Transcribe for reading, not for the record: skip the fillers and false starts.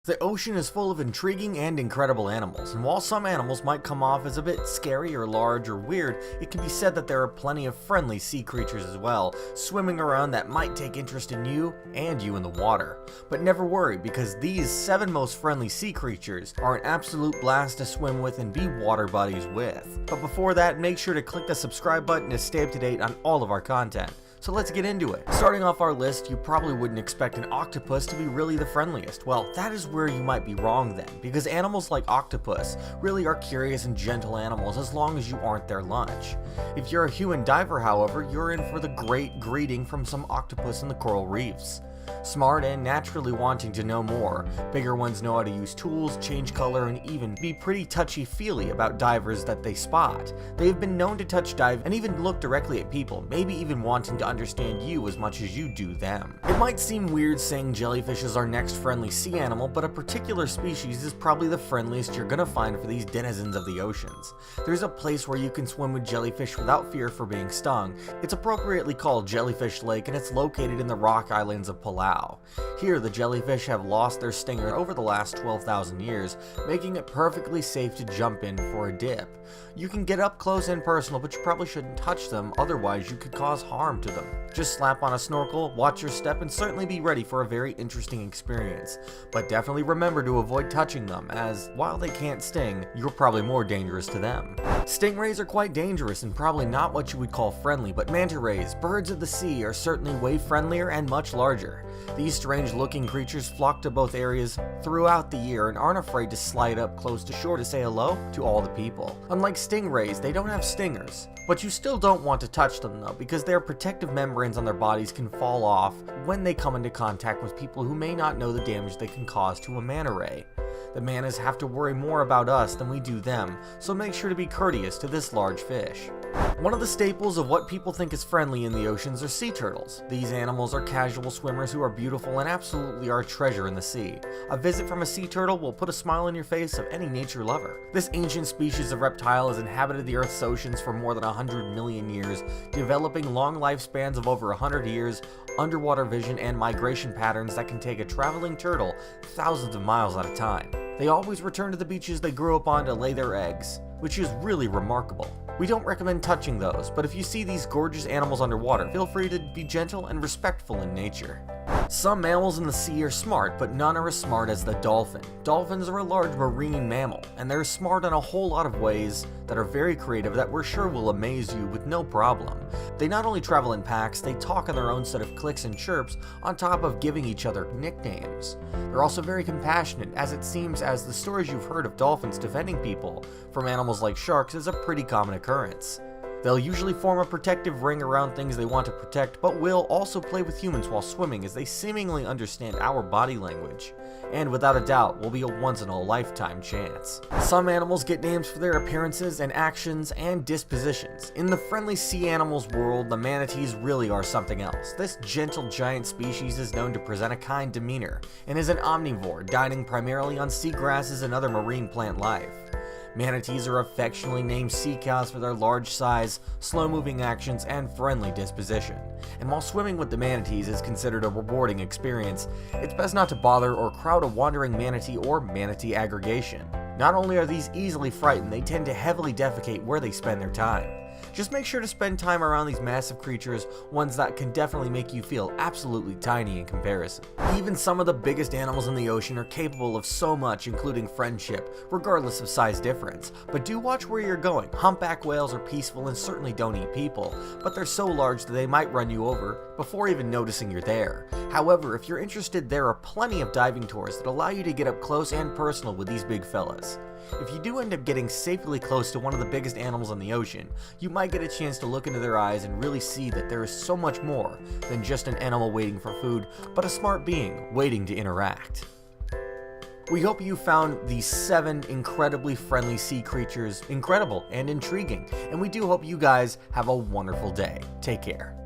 The ocean is full of intriguing and incredible animals, and while some animals might come off as a bit scary or large or weird, it can be said that there are plenty of friendly sea creatures as well, swimming around that might take interest in you and you in the water. But never worry, because these 7 most friendly sea creatures are an absolute blast to swim with and be water buddies with. But before that, make sure to click the subscribe button to stay up to date on all of our content. So let's get into it. Starting off our list, you probably wouldn't expect an octopus to be really the friendliest. Well, that is where you might be wrong then, because animals like octopus really are curious and gentle animals as long as you aren't their lunch. If you're a human diver, however, you're in for the great greeting from some octopus in the coral reefs. Smart and naturally wanting to know more, bigger ones know how to use tools, change color, and even be pretty touchy-feely about divers that they spot. They've been known to touch dive and even look directly at people, maybe even wanting to understand you as much as you do them. It might seem weird saying jellyfish is our next friendly sea animal, but a particular species is probably the friendliest you're gonna find for these denizens of the oceans. There's a place where you can swim with jellyfish without fear for being stung. It's appropriately called Jellyfish Lake, and it's located in the Rock Islands of Palau. Here, the jellyfish have lost their stinger over the last 12,000 years, making it perfectly safe to jump in for a dip. You can get up close and personal, but you probably shouldn't touch them, otherwise you could cause harm to them. Just slap on a snorkel, watch your step, and certainly be ready for a very interesting experience. But definitely remember to avoid touching them, as while they can't sting, you're probably more dangerous to them. Stingrays are quite dangerous and probably not what you would call friendly, but manta rays, birds of the sea, are certainly way friendlier and much larger. These strange looking creatures flock to both areas throughout the year and aren't afraid to slide up close to shore to say hello to all the people. Unlike stingrays, they don't have stingers. But you still don't want to touch them though, because their protective membranes on their bodies can fall off when they come into contact with people who may not know the damage they can cause to a manta ray. The manas have to worry more about us than we do them, so make sure to be courteous to this large fish. One of the staples of what people think is friendly in the oceans are sea turtles. These animals are casual swimmers who are beautiful and absolutely are a treasure in the sea. A visit from a sea turtle will put a smile on your face of any nature lover. This ancient species of reptile has inhabited the Earth's oceans for more than 100 million years, developing long lifespans of over 100 years, underwater vision, and migration patterns that can take a traveling turtle thousands of miles at a time. They always return to the beaches they grew up on to lay their eggs, which is really remarkable. We don't recommend touching those, but if you see these gorgeous animals underwater, feel free to be gentle and respectful in nature. Some mammals in the sea are smart, but none are as smart as the dolphin. Dolphins are a large marine mammal, and they're smart in a whole lot of ways that are very creative that we're sure will amaze you with no problem. They not only travel in packs, they talk in their own set of clicks and chirps, on top of giving each other nicknames. They're also very compassionate, as it seems as the stories you've heard of dolphins defending people from animals like sharks is a pretty common occurrence. They'll usually form a protective ring around things they want to protect, but will also play with humans while swimming, as they seemingly understand our body language, and without a doubt will be a once-in-a-lifetime chance. Some animals get names for their appearances and actions and dispositions. In the friendly sea animals world, the manatees really are something else. This gentle giant species is known to present a kind demeanor, and is an omnivore, dining primarily on seagrasses and other marine plant life. Manatees are affectionately named sea cows for their large size, slow-moving actions, and friendly disposition. And while swimming with the manatees is considered a rewarding experience, it's best not to bother or crowd a wandering manatee or manatee aggregation. Not only are these easily frightened, they tend to heavily defecate where they spend their time. Just make sure to spend time around these massive creatures, ones that can definitely make you feel absolutely tiny in comparison. Even some of the biggest animals in the ocean are capable of so much, including friendship, regardless of size difference. But do watch where you're going. Humpback whales are peaceful and certainly don't eat people, but they're so large that they might run you over before even noticing you're there. However, if you're interested, there are plenty of diving tours that allow you to get up close and personal with these big fellas. If you do end up getting safely close to one of the biggest animals in the ocean, you might get a chance to look into their eyes and really see that there is so much more than just an animal waiting for food, but a smart being waiting to interact. We hope you found these 7 incredibly friendly sea creatures incredible and intriguing, and we do hope you guys have a wonderful day. Take care.